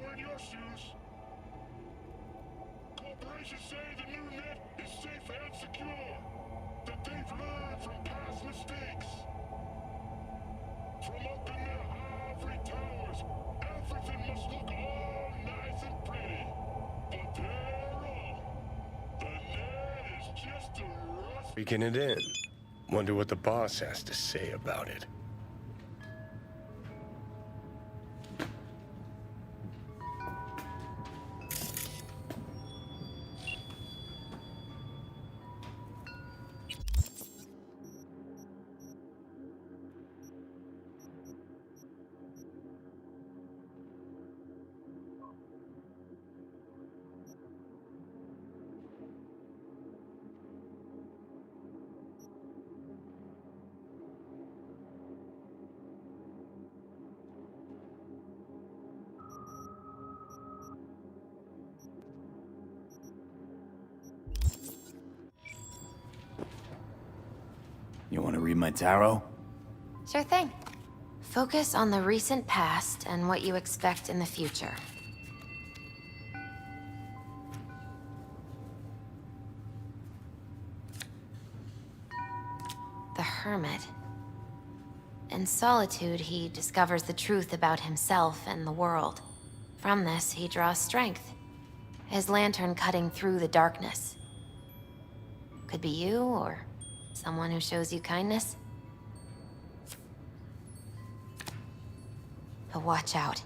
were in your shoes. Corporations say the new net is safe and secure. That they've learned from past mistakes. From up in their ivory towers, everything must look all nice and pretty. But they're wrong. The net is just a rust. Breaking it in. Wonder what the boss has to say about it. You want to read my tarot? Sure thing. Focus on the recent past and what you expect in the future. The Hermit. In solitude, he discovers the truth about himself and the world. From this, he draws strength. His lantern cutting through the darkness. Could be you, or someone who shows you kindness. But watch out.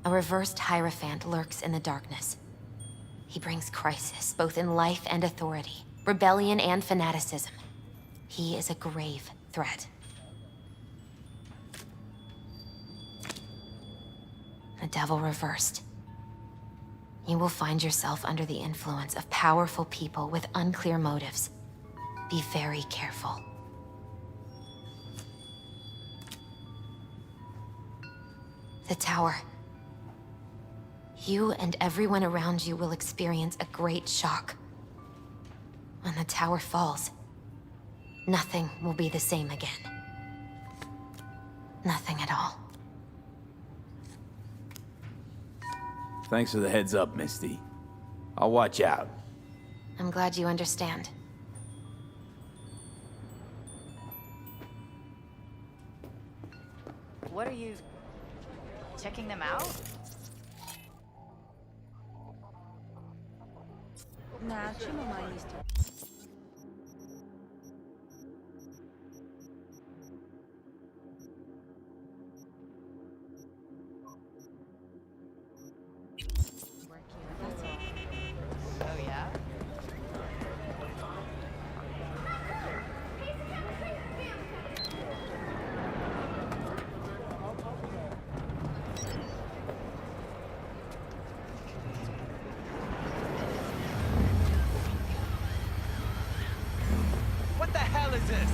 A reversed Hierophant lurks in the darkness. He brings crisis, both in life and authority, rebellion and fanaticism. He is a grave threat. The Devil reversed. You will find yourself under the influence of powerful people with unclear motives. Be very careful. The Tower. You and everyone around you will experience a great shock. When the tower falls, nothing will be the same again. Nothing at all. Thanks for the heads up, Misty. I'll watch out. I'm glad you understand. What are you... checking them out? Nah, чему моя листья? Oh yeah? What the hell is this?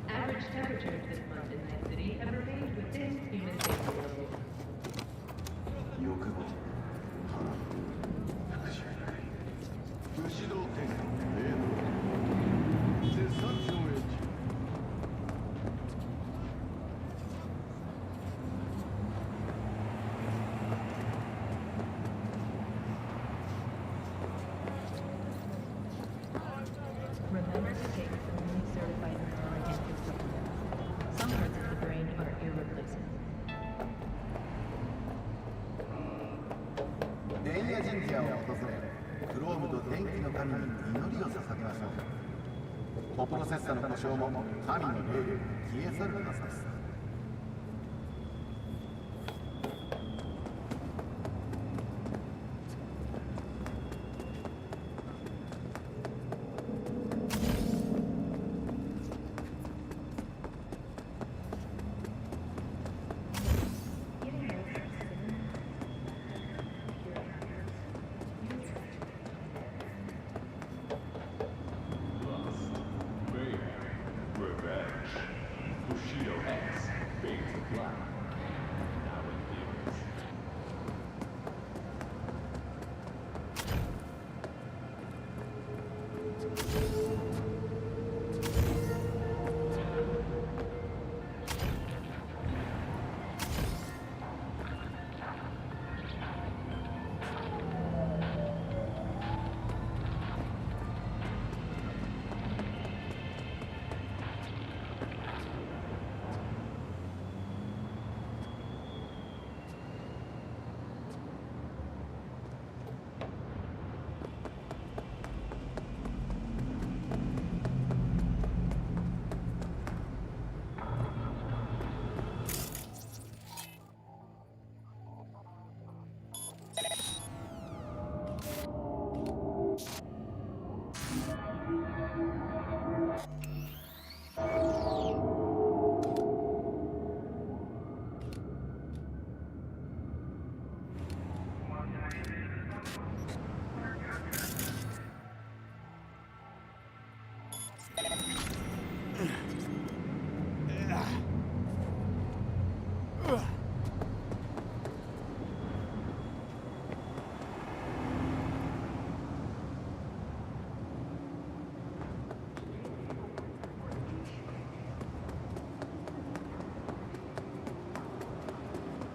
Average temperatures this month in Night City have remained within human safety levels. 欲望、腹、復讐、武士道天下霊能絶賛上映中。Remember to take the newly certified neuroenhancing supplement. Some parts of the brain are irreplaceable. 電野神社を訪れ、クロームと電気の神に祈りを捧げましょう。コプロセッサの故障も神の霊で消え去るはずです。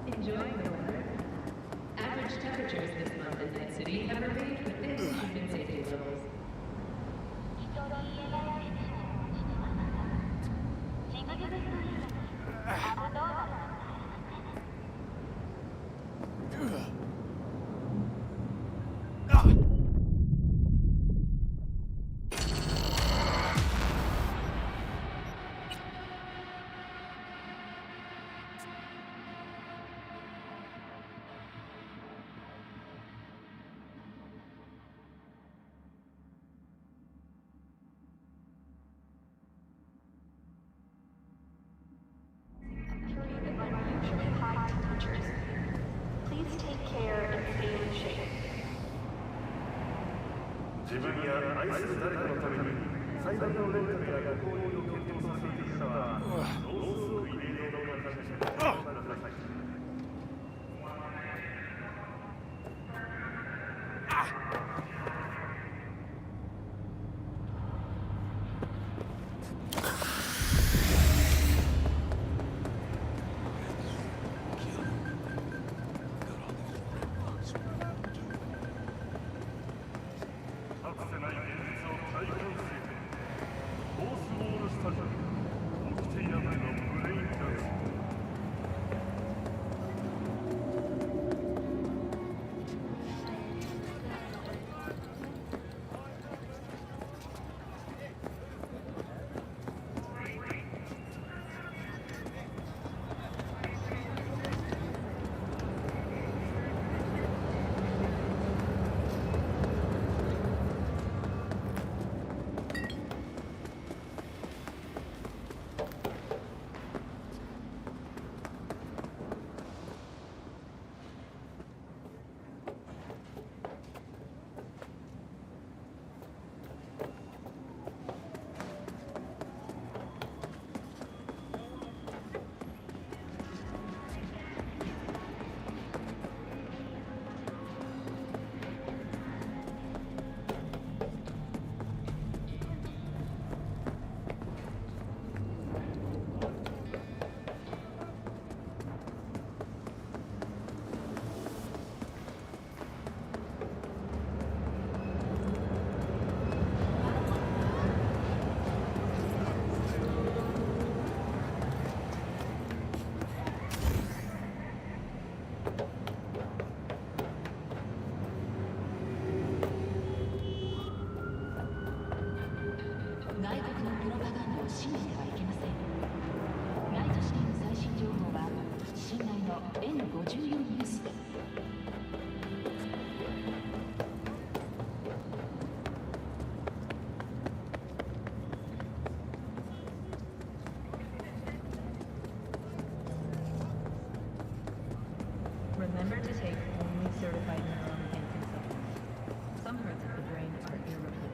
Enjoying the weather. Average temperatures this month in Night City have remained within human safety levels. 人の言えない説明を実話ジグジグストリームにアブノーマルな自分や愛する誰かのために最大のレンタルやご購入を検討させている方はロースをイベントの関係者にお答えください。かつてない現実を体感せよ。フォースウォール信じてはいけません。ライトシティの最新情報は信頼の N54 ニュースです。Remember to take only certified mineral-enhancing supplements. Some parts of the brain are irreplaceable.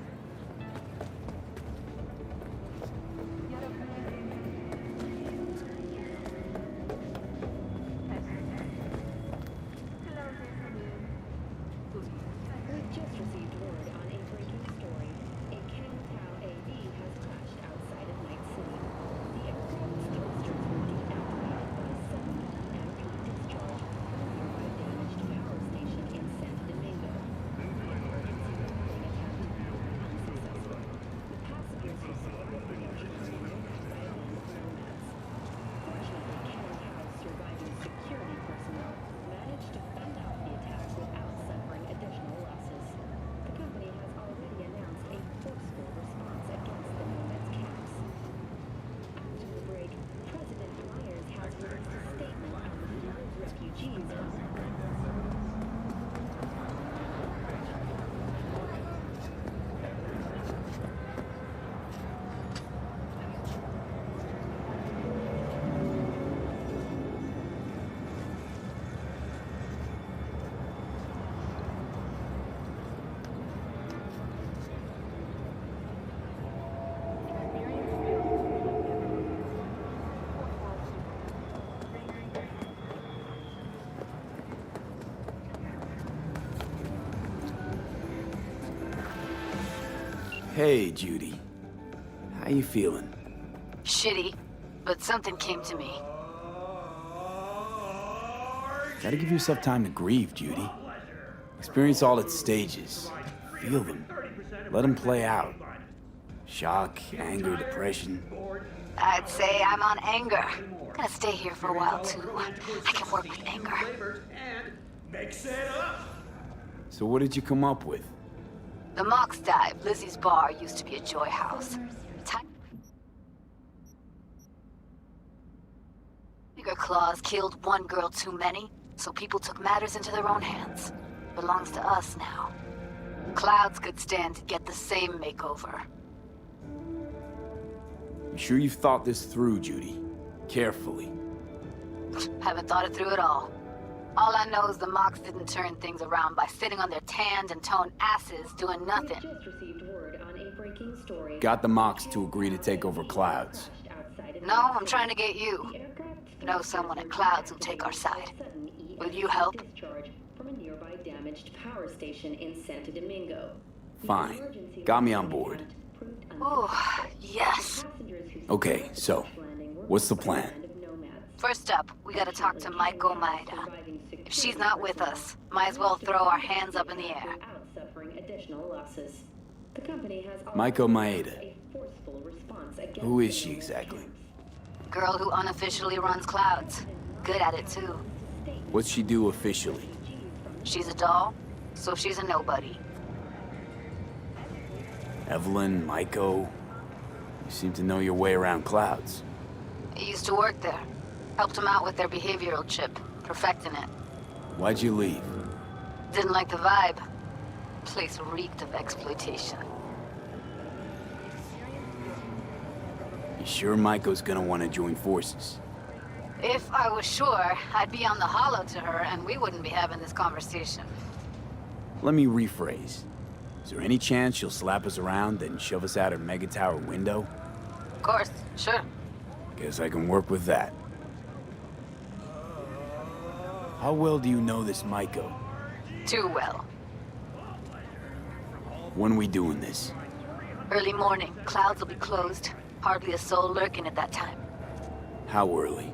We've just received word on a breaking story. A Camtow AV has crashed outside of Night City. The aircraft's thrusters were deactivated by a sudden unemptied discharge from a nearby damaged power station in San Domingo. The emergency landing attempt proved unsuccessful. The passengers who saw the crash were removed by a band of nomads. Fortunately, Camtow's surviving security personnel managed to fend off the attack without suffering additional losses. The company has already announced a forceful response against the nomads' camps. After the break, President Myers has released a statement on the flood of refugees from Hey, Judy. How you feeling? Shitty, but something came to me. Gotta give yourself time to grieve, Judy. Experience all its stages. Feel them. Let them play out. Shock, anger, depression. I'd say I'm on anger. Gonna stay here for a while, too. I can work with anger. So what did you come up with? The Mox Dive, Lizzie's bar, used to be a joy house. Tiger Claws killed one girl too many, so people took matters into their own hands. Belongs to us now. Clouds could stand to get the same makeover. You sure you've thought this through, Judy? Carefully. Haven't thought it through at all. All I know is the Mox didn't turn things around by sitting on their tanned and toned asses doing nothing. We've just received word on a breaking story. Got the Mox to agree to take over Clouds. No, I'm trying to get you. Know someone at Clouds who'll take our side. Will you help? Discharge from a nearby damaged power station in Santo Domingo. Fine. Got me on board. Oh, yes. Okay, so, what's the plan? First up, we gotta talk to Maiko Maeda. If she's not with us, might as well throw our hands up in the air. Maiko Maeda. Who is she exactly? Girl who unofficially runs Clouds. Good at it, too. What's she do officially? She's a doll, so she's a nobody. Evelyn, Maiko. You seem to know your way around Clouds. I used to work there. Helped them out with their behavioral chip, perfecting it. Why'd you leave? Didn't like the vibe. Place reeked of exploitation. You sure Maiko's gonna want to join forces? If I was sure, I'd be on the hollow to her and we wouldn't be having this conversation. Let me rephrase. Is there any chance she'll slap us around and shove us out her mega tower window? Of course, sure. Guess I can work with that. How well do you know this Maiko? Too well. When we doing this? Early morning, Clouds will be closed. Hardly a soul lurking at that time. How early?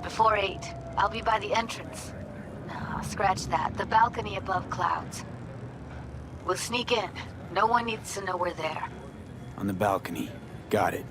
Before 8. I'll be by the entrance. No, scratch that. The balcony above Clouds. We'll sneak in. No one needs to know we're there. On the balcony. Got it.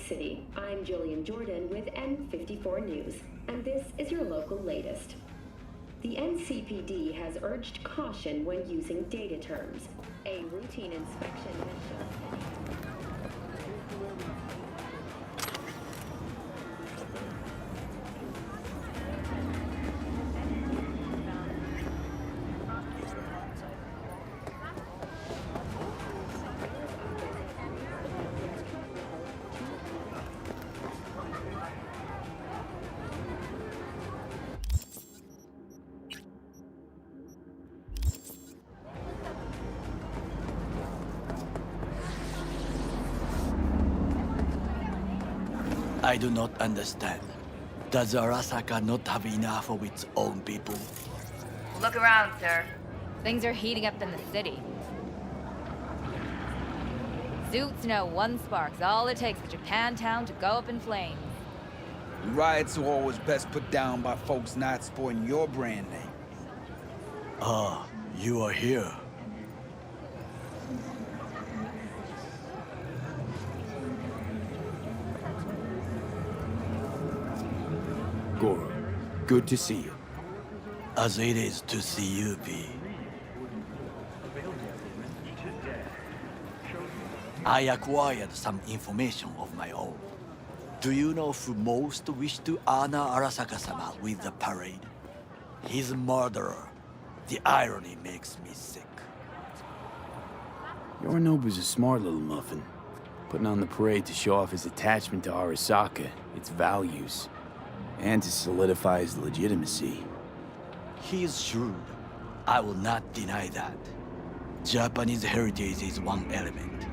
City. I'm Jillian Jordan with N54 News, and this is your local latest. The NCPD has urged caution when using data terms. A routine inspection has shown. I do not understand. Does Arasaka not have enough of its own people? Look around, sir. Things are heating up in the city. Suits know one spark's all it takes for Japantown to go up in flames. Riots are always best put down by folks not sporting your brand name. Ah, you are here. Goro, good to see you. As it is to see you, V. I acquired some information of my own. Do you know who most wished to honor Arasaka-sama with the parade? His murderer. The irony makes me sick. Yorinobu's a smart little muffin, putting on the parade to show off his attachment to Arasaka, its values, and to solidify his legitimacy. He is shrewd. I will not deny that. Japanese heritage is one element.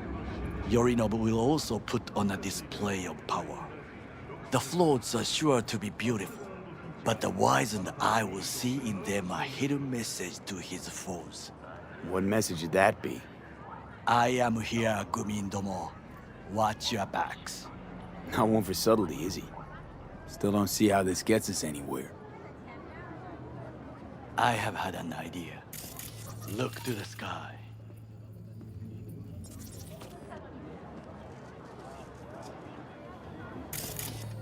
Yorinobu will also put on a display of power. The floats are sure to be beautiful, but the wizened eye will see in them a hidden message to his foes. What message would that be? I am here, Gumindomo. Watch your backs. Not one for subtlety, is he? Still don't see how this gets us anywhere. I have had an idea. Look to the sky.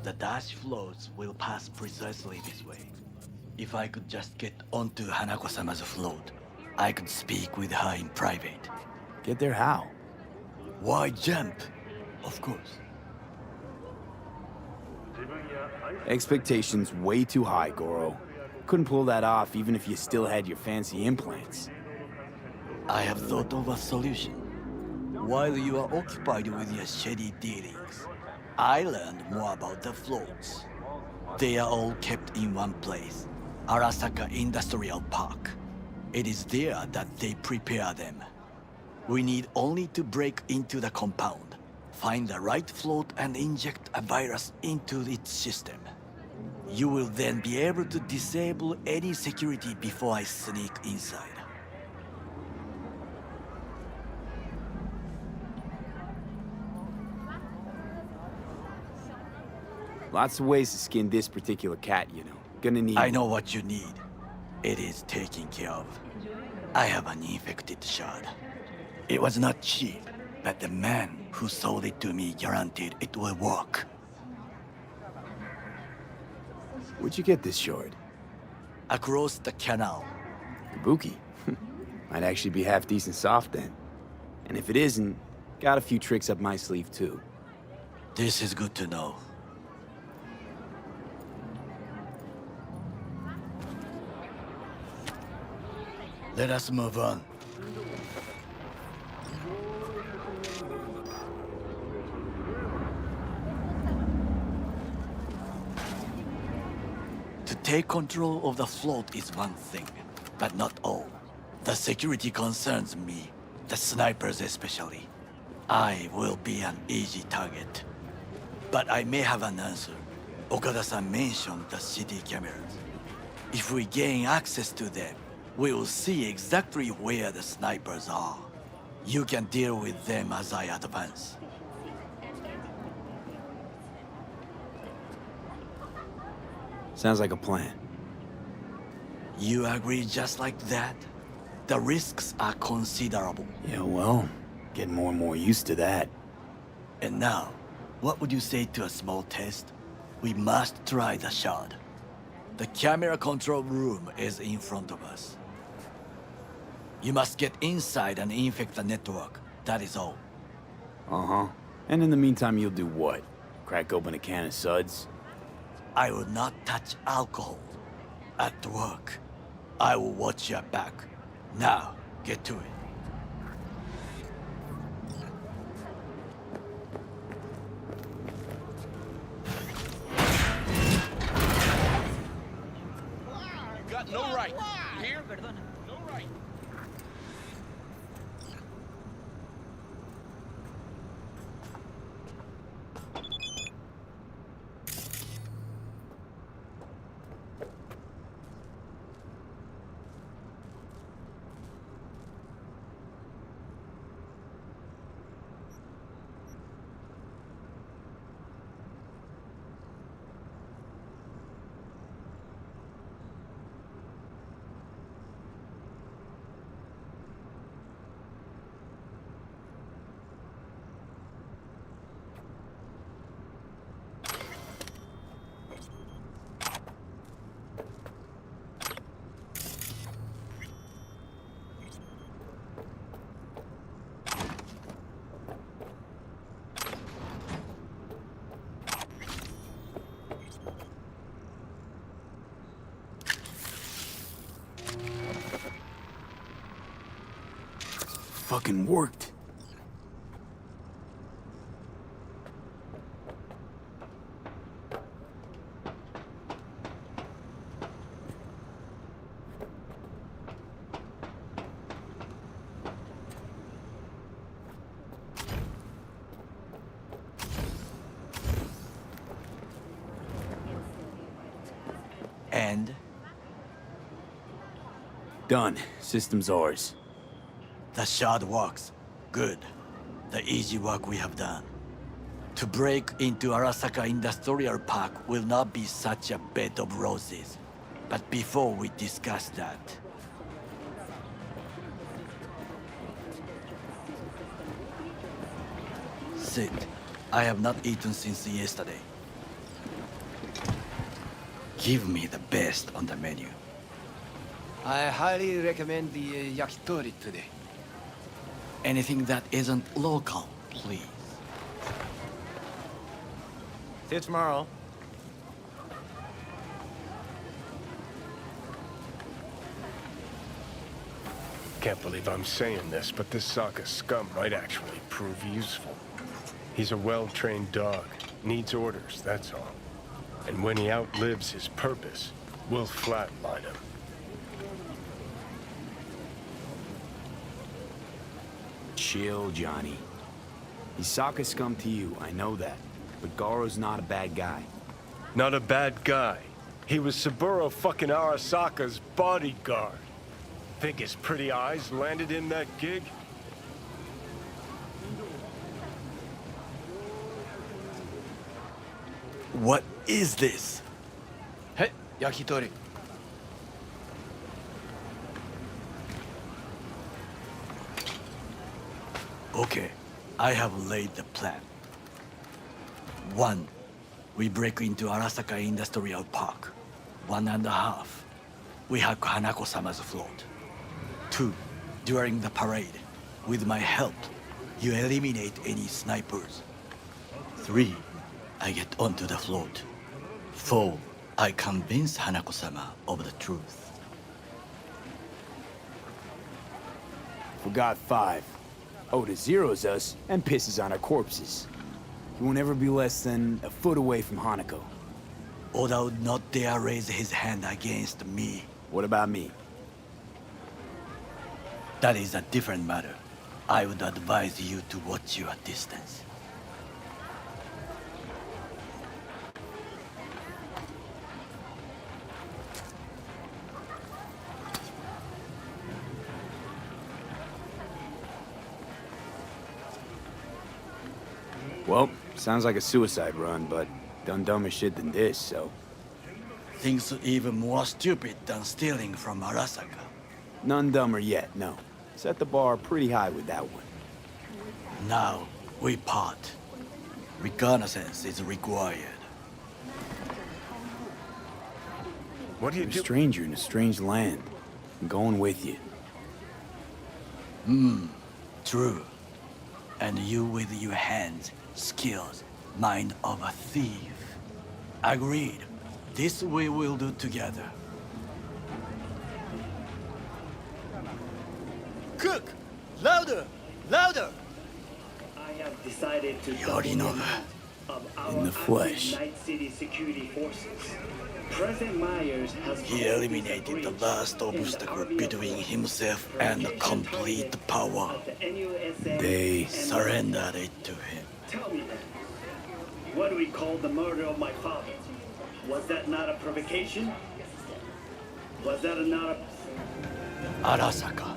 The dash floats will pass precisely this way. If I could just get onto Hanako-sama's float, I could speak with her in private. Get there how? Why jump? Of course. Expectations way too high, Goro. Couldn't pull that off even if you still had your fancy implants. I have thought of a solution. While you are occupied with your shady dealings, I learned more about the floats. They are all kept in one place, Arasaka Industrial Park. It is there that they prepare them. We need only to break into the compound, find the right float and inject a virus into its system. You will then be able to disable any security before I sneak inside. Lots of ways to skin this particular cat, you know. Gonna need... I know what you need. It is taken care of. I have an infected shard. It was not cheap, but the man who sold it to me guaranteed it will work. Where'd you get this shard? Across the canal. Kabuki. Might actually be half decent soft then. And if it isn't, got a few tricks up my sleeve too. This is good to know. Let us move on. To take control of the float is one thing, but not all. The security concerns me, the snipers especially. I will be an easy target. But I may have an answer. Okada-san mentioned the city cameras. If we gain access to them, we will see exactly where the snipers are. You can deal with them as I advance. Sounds like a plan. You agree just like that? The risks are considerable. Yeah, well, getting more and more used to that. And now, What would you say to a small test? We must try the shard. The camera control room is in front of us. You must get inside and infect the network. That is all. Uh-huh. And in the meantime, you'll do what? Crack open a can of suds? I will not touch alcohol. At work. I will watch your back. Now, get to it. You got no right. You hear? No right. Fucking worked. And? Done. System's ours. The shard works. Good. The easy work we have done. To break into Arasaka Industrial Park will not be such a bed of roses. But before we discuss that... Sit. I have not eaten since yesterday. Give me the best on the menu. I highly recommend the yakitori today. Anything that isn't local, please. See you tomorrow. Can't believe I'm saying this, but this Sokka scum might actually prove useful. He's a well-trained dog. Needs orders, that's all. And when he outlives his purpose, we'll flatline him. Chill, Johnny. He's Sokka scum to you, I know that. But Garo's not a bad guy. Not a bad guy. He was Saburo fucking Arasaka's bodyguard. Think his pretty eyes landed in that gig? What is this? Hey, yakitori. Okay, I have laid the plan. 1. We break into Arasaka Industrial Park. 1.5. We hack Hanako-sama's float. 2. During the parade, with my help, you eliminate any snipers. 3. I get onto the float. 4. I convince Hanako-sama of the truth. Forgot 5. Oda zeros us and pisses on our corpses. He won't ever be less than a foot away from Hanako. Oda would not dare raise his hand against me. What about me? That is a different matter. I would advise you to watch your distance. Well, sounds like a suicide run, but done dumber shit than this, so... Things even more stupid than stealing from Arasaka. None dumber yet, no. Set the bar pretty high with that one. Now, we part. Reconnaissance is required. What do you You're a do? stranger in a strange land. I'm going with you. True. And you with your hands, skills, mind of a thief. Agreed. This we will do together. Cook! Louder! Louder! I have decided to Yorinobu. of In our the flesh. Night City security forces. President Myers has He eliminated the last obstacle between himself and complete power. They Surrendered it to him. Tell me then, what do we call the murder of my father? Was that not a provocation? Was that not a... Arasaka,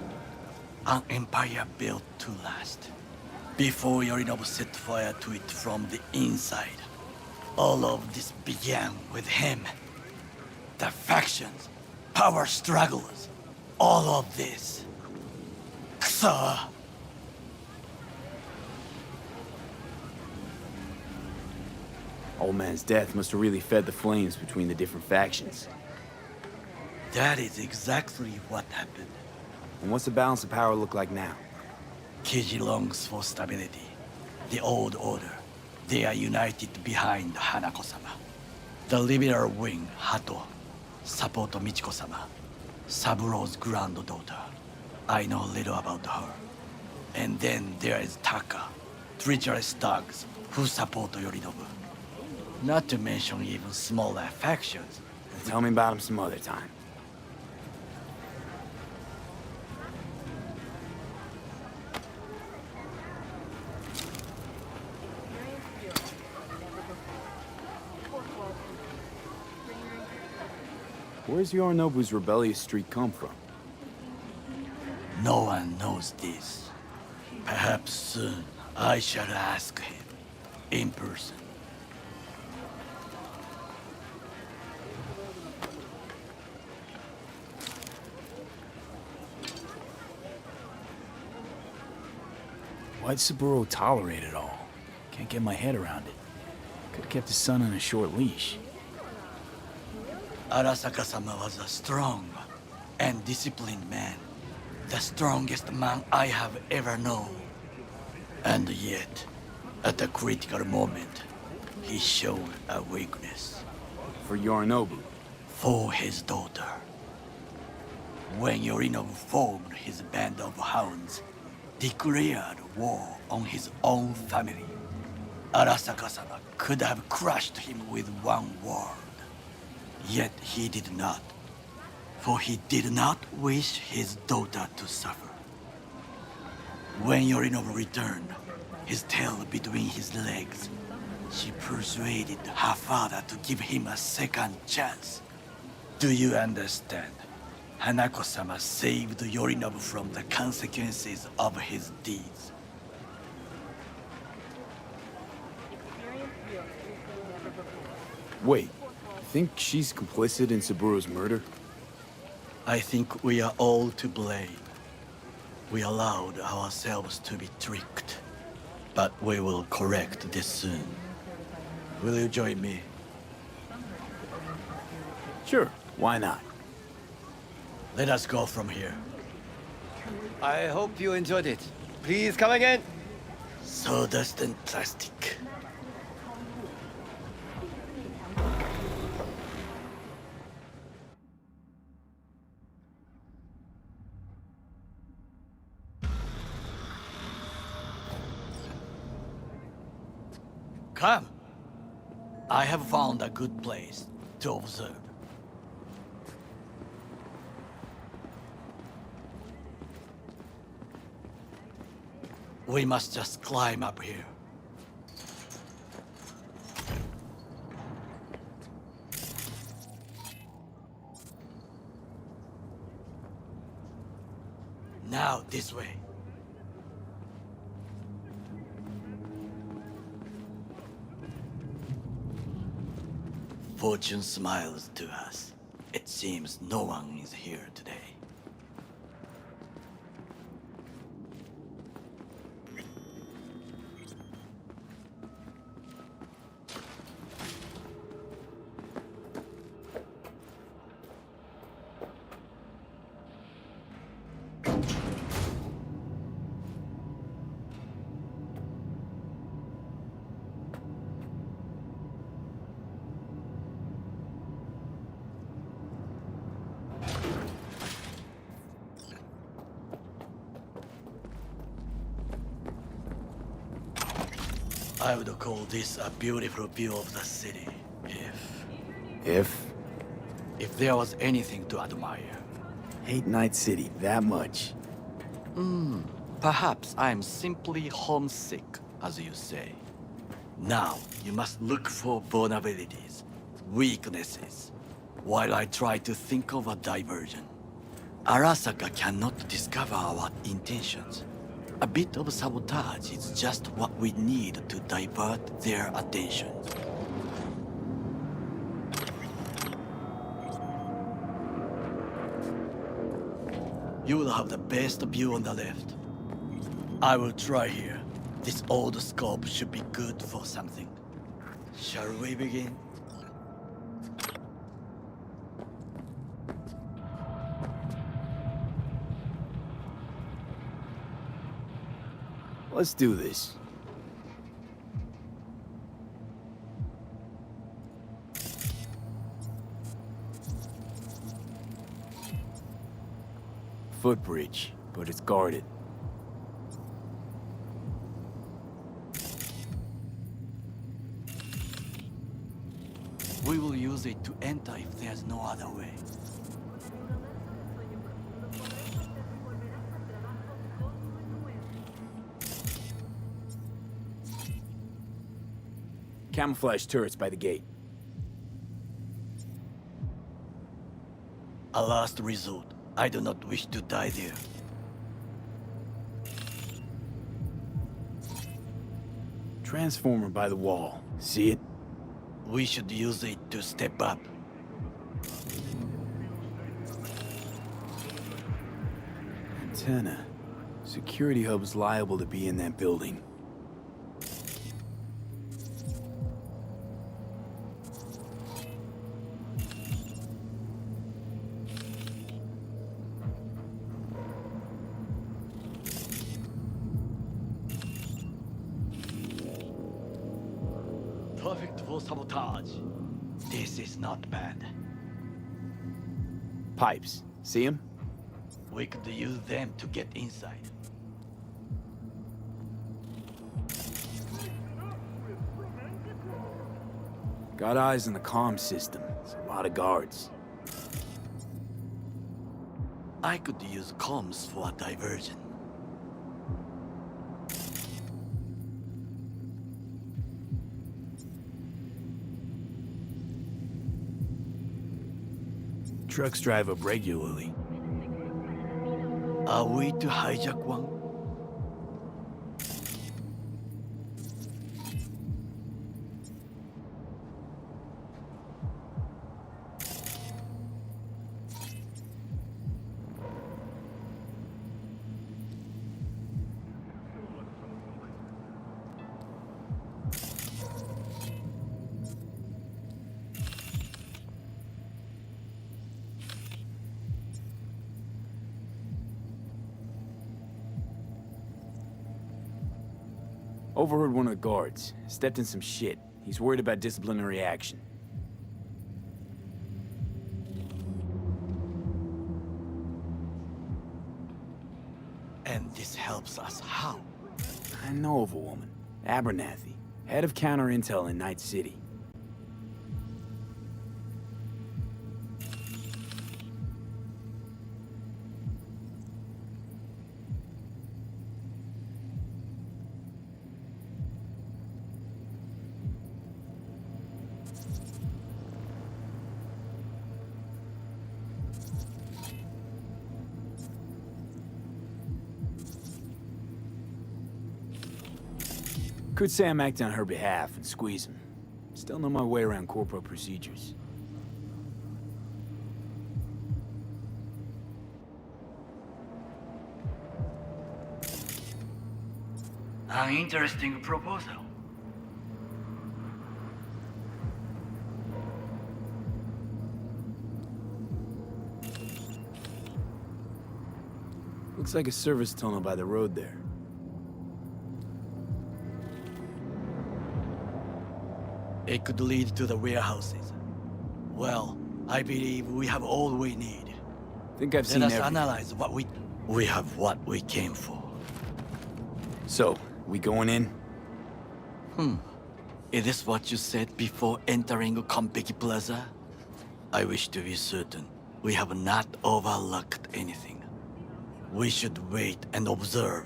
an empire built to last. Before Yorinobu set fire to it from the inside, all of this began with him. The factions, power struggles, all of this. Kusa! Old man's death must have really fed the flames between the different factions. That is exactly what happened. And what's the balance of power look like now? Kiji longs for stability. The old order. They are united behind Hanako-sama. The liberal wing, Hato, support Michiko-sama, Saburo's granddaughter. I know little about her. And then there is Taka, treacherous thugs who support Yorinobu. Not to mention even smaller factions. Tell me about him some other time. Where's Yorinobu's rebellious streak come from? No one knows this. Perhaps soon I shall ask him in person. Why'd Saburo tolerate it all? Can't get my head around it. Could've kept his son on a short leash. Arasaka-sama was a strong and disciplined man. The strongest man I have ever known. And yet, at a critical moment, he showed a weakness. For Yorinobu? For his daughter. When Yorinobu formed his band of hounds, declared war on his own family, Arasaka-sama could have crushed him with one word. Yet he did not, for he did not wish his daughter to suffer. When Yorinobu returned, his tail between his legs, she persuaded her father to give him a second chance. Do you understand? Hanako-sama saved Yorinobu from the consequences of his deeds. Wait, you think she's complicit in Saburo's murder? I think we are all to blame. We allowed ourselves to be tricked. But we will correct this soon. Will you join me? Sure, why not? Let us go from here. I hope you enjoyed it. Please come again. So fantastic. Come. I have found a good place to observe. We must just climb up here. Now, this way. Fortune smiles to us. It seems no one is here today. I would call this a beautiful view of the city, If? if there was anything to admire. Hate Night City that much. Perhaps I'm simply homesick, as you say. Now, you must look for vulnerabilities, weaknesses, while I try to think of a diversion. Arasaka cannot discover our intentions. A bit of sabotage is just what we need to divert their attention. You will have the best view on the left. I will try here. This old scope should be good for something. Shall we begin? Let's do this. Footbridge, but it's guarded. We will use it to enter if there's no other way. Camouflage turrets by the gate. A last resort. I do not wish to die there. Transformer by the wall. See it? We should use it to step up. Antenna. Security hub's liable to be in that building. Perfect for sabotage. This is not bad. Pipes. See them? We could use them to get inside. Got eyes on the comm system. It's a lot of guards. I could use comms for a diversion. Trucks drive up regularly. Are we to hijack one? Overheard one of the guards. Stepped in some shit. He's worried about disciplinary action. And this helps us how? I know of a woman. Abernathy. Head of counter intel in Night City. Could say I'm acting on her behalf and squeeze him. Still know my way around corporate procedures. An interesting proposal. Looks like a service tunnel by the road there. It could lead to the warehouses. Well, I believe we have all we need. Think I've seen Let us everything. analyze what we have what we came for. So, we going in? Is this what you said before entering Konpeki Plaza? I wish to be certain we have not overlooked anything. We should wait and observe.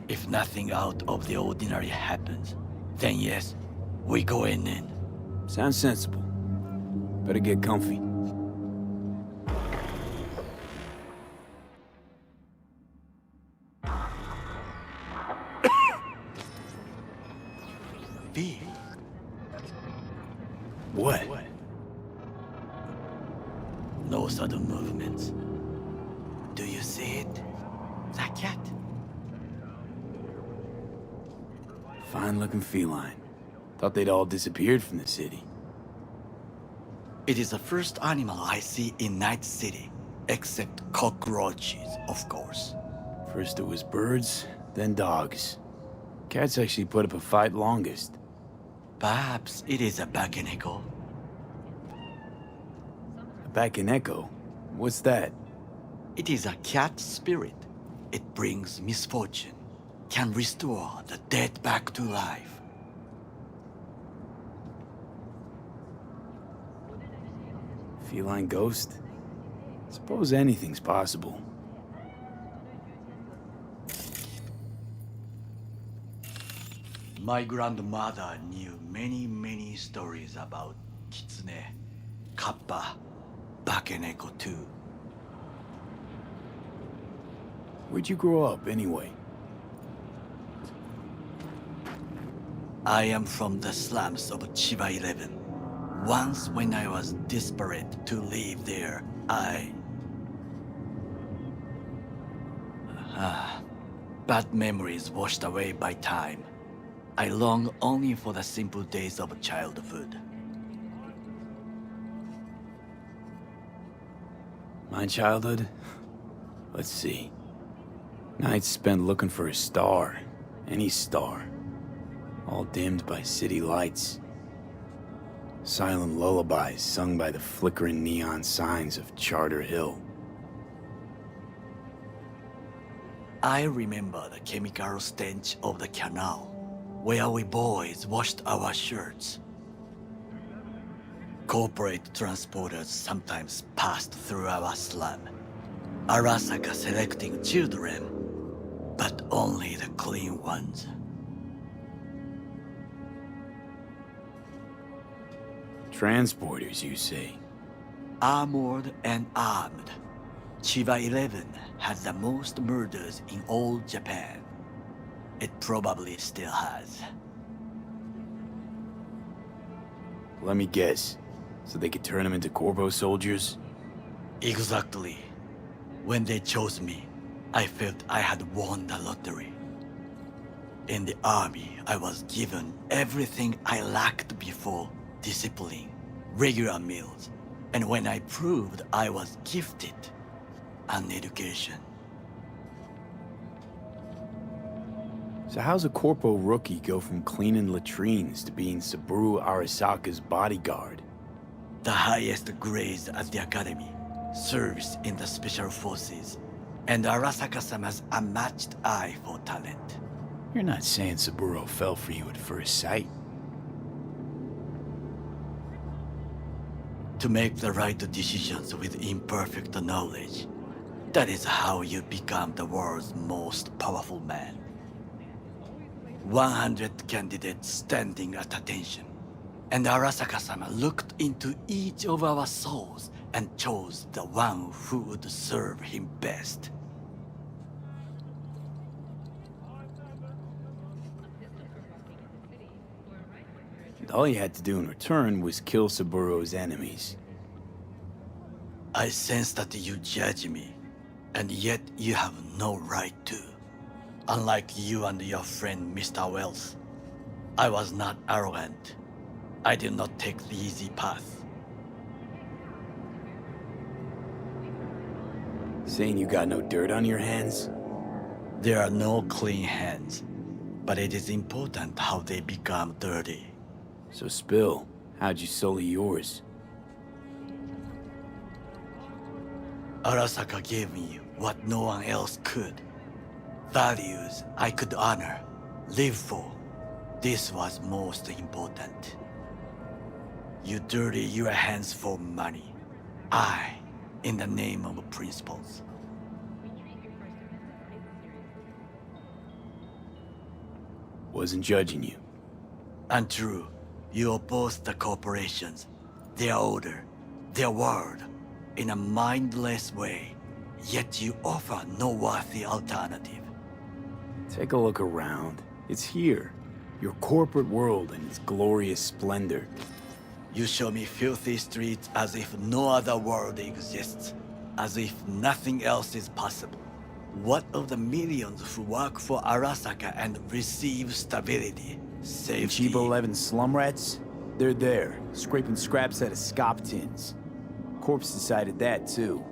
If nothing out of the ordinary happens, then yes, we go in. Sounds sensible. Better get comfy. V. What? No sudden movements. Do you see it? That cat? Fine-looking feline. Thought they'd all disappeared from the city. It is the first animal I see in Night City, except cockroaches, of course. First it was birds, then dogs. Cats actually put up a fight longest. Perhaps it is a Bakeneko. A Bakeneko? What's that? It is a cat spirit. It brings misfortune, can restore the dead back to life. Feline ghost? Suppose anything's possible. My grandmother knew many stories about Kitsune, Kappa, Bakeneko too. Where'd you grow up, anyway? I am from the slums of Chiba 11. Once when I was desperate to live there, bad memories washed away by time. I long only for the simple days of childhood. My childhood? Let's see. Nights spent looking for a star. Any star. All dimmed by city lights. Silent lullabies sung by the flickering neon signs of Charter Hill. I remember the chemical stench of the canal, where we boys washed our shirts. Corporate transporters sometimes passed through our slum, Arasaka selecting children, but only the clean ones. Transporters, you say? Armored and armed. Chiba 11 had the most murders in all Japan. It probably still has. Let me guess. So they could turn them into Corvo soldiers? Exactly. When they chose me, I felt I had won the lottery. In the army, I was given everything I lacked before: discipline, regular meals, and when I proved I was gifted, an education. So how's a Corpo rookie go from cleaning latrines to being Saburo Arasaka's bodyguard? The highest grades at the academy, service in the special forces, and Arasaka-sama's unmatched eye for talent. You're not saying Saburo fell for you at first sight? To make the right decisions with imperfect knowledge, that is how you become the world's most powerful man. 100 candidates standing at attention, and Arasaka-sama looked into each of our souls and chose the one who would serve him best. And all you had to do in return was kill Saburo's enemies. I sense that you judge me, and yet you have no right to. Unlike you and your friend Mr. Wells, I was not arrogant. I did not take the easy path. Saying you got no dirt on your hands? There are no clean hands, but it is important how they become dirty. So spill, how'd you sully yours? Arasaka gave me what no one else could. Values I could honor, live for, This was most important. You dirty your hands for money. I, in the name of principles. Wasn't judging you. Untrue. You oppose the corporations, their order, their word, in a mindless way, yet you offer no worthy alternative. Take a look around. It's here. Your corporate world in its glorious splendor. You show me filthy streets as if no other world exists, as if nothing else is possible. What of the millions who work for Arasaka and receive stability, safety? Cheap 11 slum rats? They're there, scraping scraps out of scop tins. Corpse decided that, too.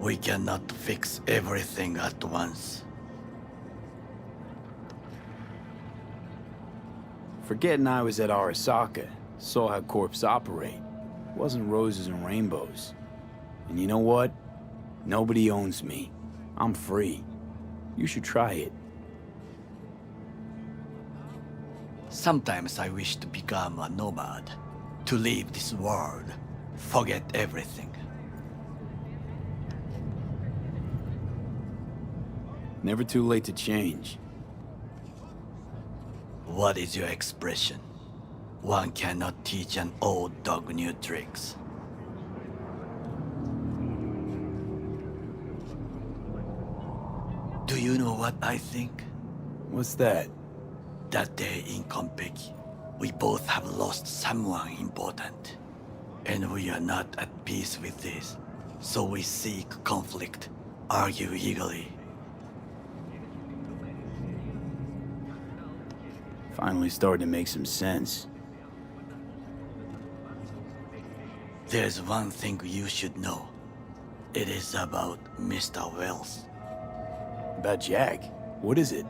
We cannot fix everything at once. Forgetting I was at Arasaka, saw how corps operate. It wasn't roses and rainbows. And you know what? Nobody owns me. I'm free. You should try it. Sometimes I wish to become a nomad, to leave this world, forget everything. Never too late to change. What is your expression? One cannot teach an old dog new tricks. Do you know what I think? What's that? That day in Konpeki, we both have lost someone important. And we are not at peace with this. So we seek conflict, argue eagerly. Finally starting to make some sense. There's one thing you should know. It is about Mr. Wells. About Jack? What is it?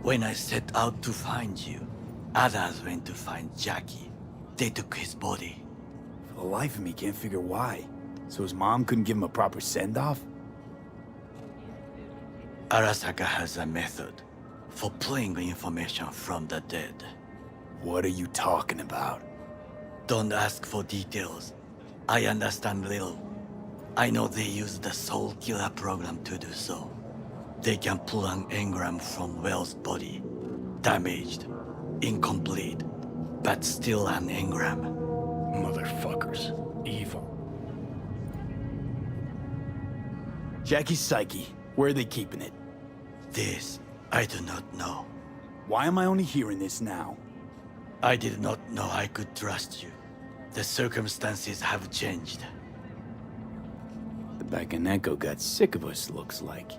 When I set out to find you, others went to find Jackie. They took his body. For the life of me, can't figure why. So his mom couldn't give him a proper send-off? Arasaka has a method for pulling information from the dead. What are you talking about? Don't ask for details. I understand little. I know they use the Soul Killer program to do so. They can pull an engram from Wells' body. Damaged, incomplete, but still an engram. Motherfuckers. Evil. Jackie's psyche. Where are they keeping it? This, I do not know. Why am I only hearing this now? I did not know I could trust you. The circumstances have changed. The Bakaneko got sick of us, looks like.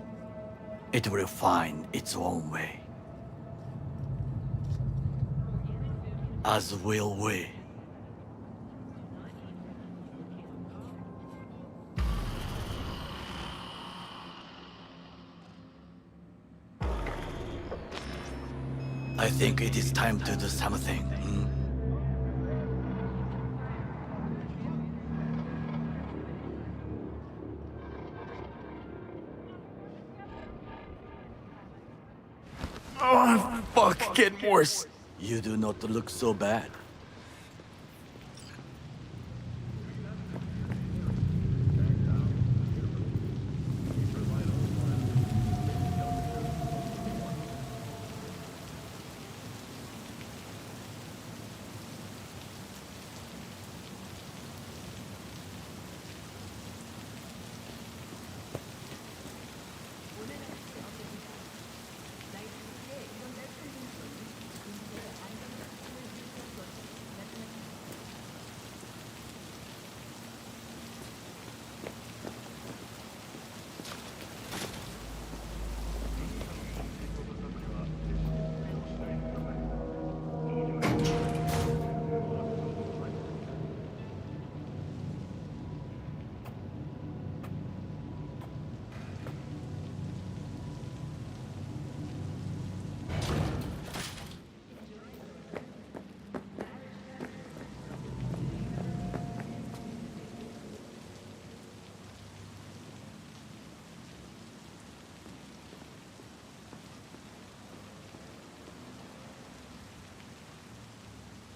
It will find its own way. As will we. I think it is time to do something. Oh, fuck, getting worse. You do not look so bad.